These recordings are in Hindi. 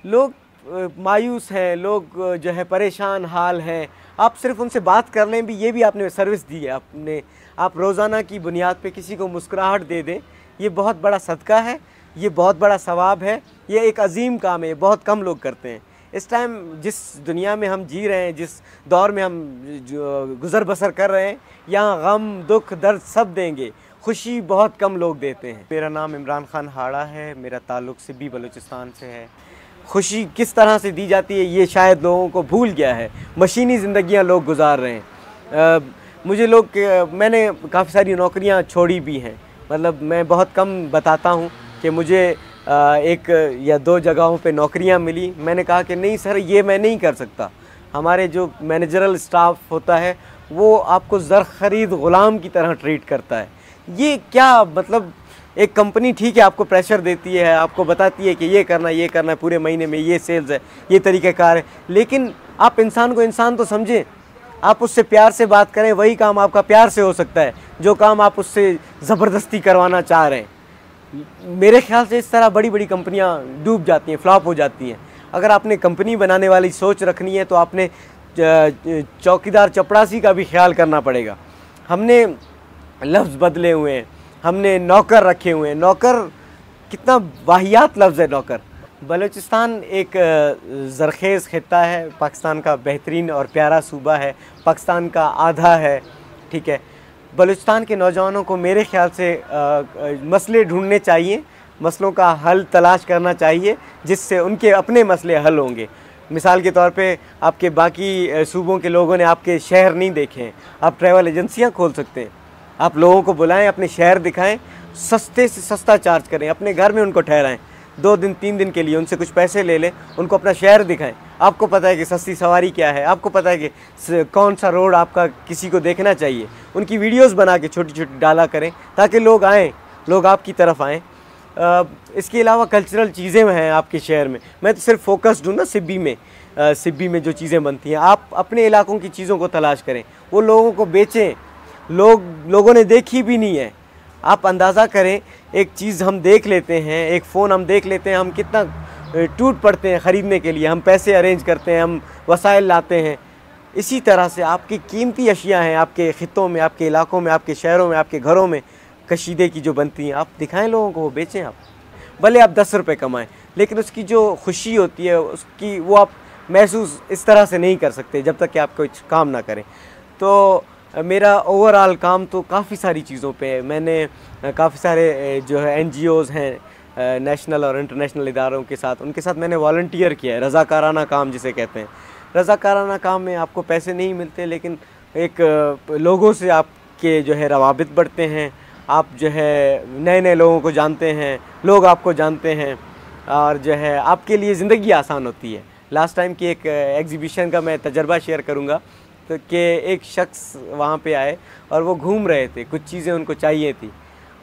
लोग मायूस हैं, लोग जो है परेशान हाल हैं। आप सिर्फ उनसे बात कर लें भी, ये भी आपने सर्विस दी है। आप रोज़ाना की बुनियाद पे किसी को मुस्कुराहट दे दें, ये बहुत बड़ा सदका है, ये बहुत बड़ा सवाब है, ये एक अजीम काम है, ये बहुत कम लोग करते हैं। इस टाइम जिस दुनिया में हम जी रहे हैं, जिस दौर में हम गुज़र बसर कर रहे हैं, यहाँ गम दुख दर्द सब देंगे, खुशी बहुत कम लोग देते हैं। मेरा नाम इमरान खान हाड़ा है, मेरा ताल्लुक़ सिब्बी बलूचिस्तान से है। खुशी किस तरह से दी जाती है ये शायद लोगों को भूल गया है। मशीनी ज़िंदगियाँ लोग गुजार रहे हैं। मैंने काफ़ी सारी नौकरियाँ छोड़ी भी हैं। मतलब मैं बहुत कम बताता हूँ कि मुझे एक या दो जगहों पे नौकरियाँ मिली। मैंने कहा कि नहीं सर, ये मैं नहीं कर सकता। हमारे जो मैनेजरल स्टाफ होता है वो आपको ज़र ख़रीद ग़ुलाम की तरह ट्रीट करता है। ये क्या मतलब, एक कंपनी ठीक है आपको प्रेशर देती है, आपको बताती है कि ये करना है, पूरे महीने में ये सेल्स है, ये तरीक़ाकार है, लेकिन आप इंसान को इंसान तो समझें। आप उससे प्यार से बात करें, वही काम आपका प्यार से हो सकता है जो काम आप उससे ज़बरदस्ती करवाना चाह रहे हैं। मेरे ख्याल से इस तरह बड़ी बड़ी कंपनियां डूब जाती हैं, फ्लॉप हो जाती हैं। अगर आपने कंपनी बनाने वाली सोच रखनी है तो आपने चौकीदार चपड़ासी का भी ख्याल करना पड़ेगा। हमने लफ्ज़ बदले हुए हैं, हमने नौकर रखे हुए हैं। नौकर कितना वाहियात लफ्ज़ है नौकर। बलूचिस्तान एक ज़रख़ेज़ खित्ता है, पाकिस्तान का बेहतरीन और प्यारा सूबा है, पाकिस्तान का आधा है, ठीक है। बलूचिस्तान के नौजवानों को मेरे ख़्याल से मसले ढूंढने चाहिए, मसलों का हल तलाश करना चाहिए, जिससे उनके अपने मसले हल होंगे। मिसाल के तौर पे आपके बाकी सूबों के लोगों ने आपके शहर नहीं देखे हैं, आप ट्रैवल एजेंसियाँ खोल सकते हैं। आप लोगों को बुलाएं, अपने शहर दिखाएं, सस्ते से सस्ता चार्ज करें, अपने घर में उनको ठहराएं 2 दिन 3 दिन के लिए, उनसे कुछ पैसे ले लें, उनको अपना शहर दिखाएं। आपको पता है कि सस्ती सवारी क्या है, आपको पता है कि कौन सा रोड आपका किसी को देखना चाहिए। उनकी वीडियोस बना के छोटी छोटी डाला करें ताकि लोग आएँ, लोग आपकी तरफ आएँ। इसके अलावा कल्चरल चीज़ें हैं आपके शहर में। मैं तो सिर्फ फोकस्ड हूँ ना सिब्बी में जो चीज़ें बनती हैं। आप अपने इलाकों की चीज़ों को तलाश करें, वो लोगों को बेचें। लोगों ने देखी भी नहीं है। आप अंदाज़ा करें, एक चीज़ हम देख लेते हैं, एक फ़ोन हम देख लेते हैं, हम कितना टूट पड़ते हैं ख़रीदने के लिए, हम पैसे अरेंज करते हैं, हम वसाइल लाते हैं। इसी तरह से आपकी कीमती अशिया हैं आपके ख़ित्तों में, आपके इलाकों में, आपके शहरों में, आपके घरों में कशीदे की जो बनती हैं, आप दिखाएं लोगों को, वो बेचें। आप भले आप 10 रुपये कमाएं, लेकिन उसकी जो खुशी होती है उसकी वो आप महसूस इस तरह से नहीं कर सकते जब तक कि आप कुछ काम ना करें। तो मेरा ओवरऑल काम तो काफ़ी सारी चीज़ों पे है। मैंने काफ़ी सारे जो है NGOs हैं, नेशनल और इंटरनेशनल इदारों के साथ, उनके साथ मैंने वॉलंटियर किया है। रज़ाकाराना काम जिसे कहते हैं। रज़ाकाराना काम में आपको पैसे नहीं मिलते, लेकिन एक लोगों से आपके जो है रवाबित बढ़ते हैं, आप जो है नए नए लोगों को जानते हैं, लोग आपको जानते हैं, और जो है आपके लिए ज़िंदगी आसान होती है। लास्ट टाइम की एक एग्ज़िबिशन का मैं तजर्बा शेयर करूँगा। तो कि एक शख्स वहाँ पे आए और वो घूम रहे थे, कुछ चीज़ें उनको चाहिए थी।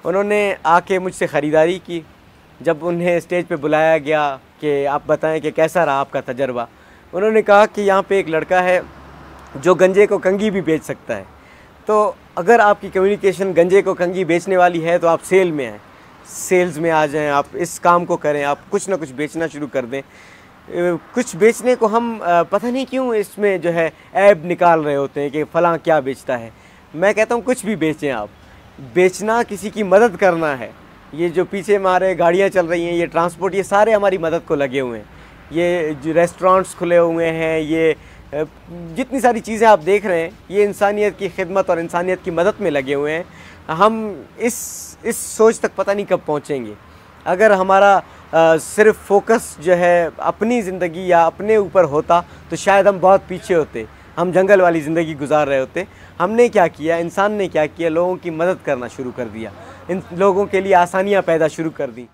उन्होंने आके मुझसे ख़रीदारी की। जब उन्हें स्टेज पे बुलाया गया कि आप बताएं कि कैसा रहा आपका तजर्बा, उन्होंने कहा कि यहाँ पे एक लड़का है जो गंजे को कंघी भी बेच सकता है। तो अगर आपकी कम्युनिकेशन गंजे को कंघी बेचने वाली है तो आप सेल में आएँ, सेल्स में आ जाएँ, आप इस काम को करें, आप कुछ ना कुछ बेचना शुरू कर दें। कुछ बेचने को हम पता नहीं क्यों इसमें जो है ऐब निकाल रहे होते हैं कि फ़लाँ क्या बेचता है। मैं कहता हूँ कुछ भी बेचें आप। बेचना किसी की मदद करना है। ये जो पीछे हमारे गाड़ियाँ चल रही हैं, ये ट्रांसपोर्ट, ये सारे हमारी मदद को लगे हुए हैं। ये जो रेस्टोरेंट्स खुले हुए हैं, ये जितनी सारी चीज़ें आप देख रहे हैं, ये इंसानियत की खिदमत और इंसानियत की मदद में लगे हुए हैं। हम इस सोच तक पता नहीं कब पहुँचेंगे। अगर हमारा सिर्फ फोकस जो है अपनी ज़िंदगी या अपने ऊपर होता तो शायद हम बहुत पीछे होते, हम जंगल वाली ज़िंदगी गुजार रहे होते। हमने क्या किया, इंसान ने क्या किया, लोगों की मदद करना शुरू कर दिया, इन लोगों के लिए आसानियाँ पैदा शुरू कर दी।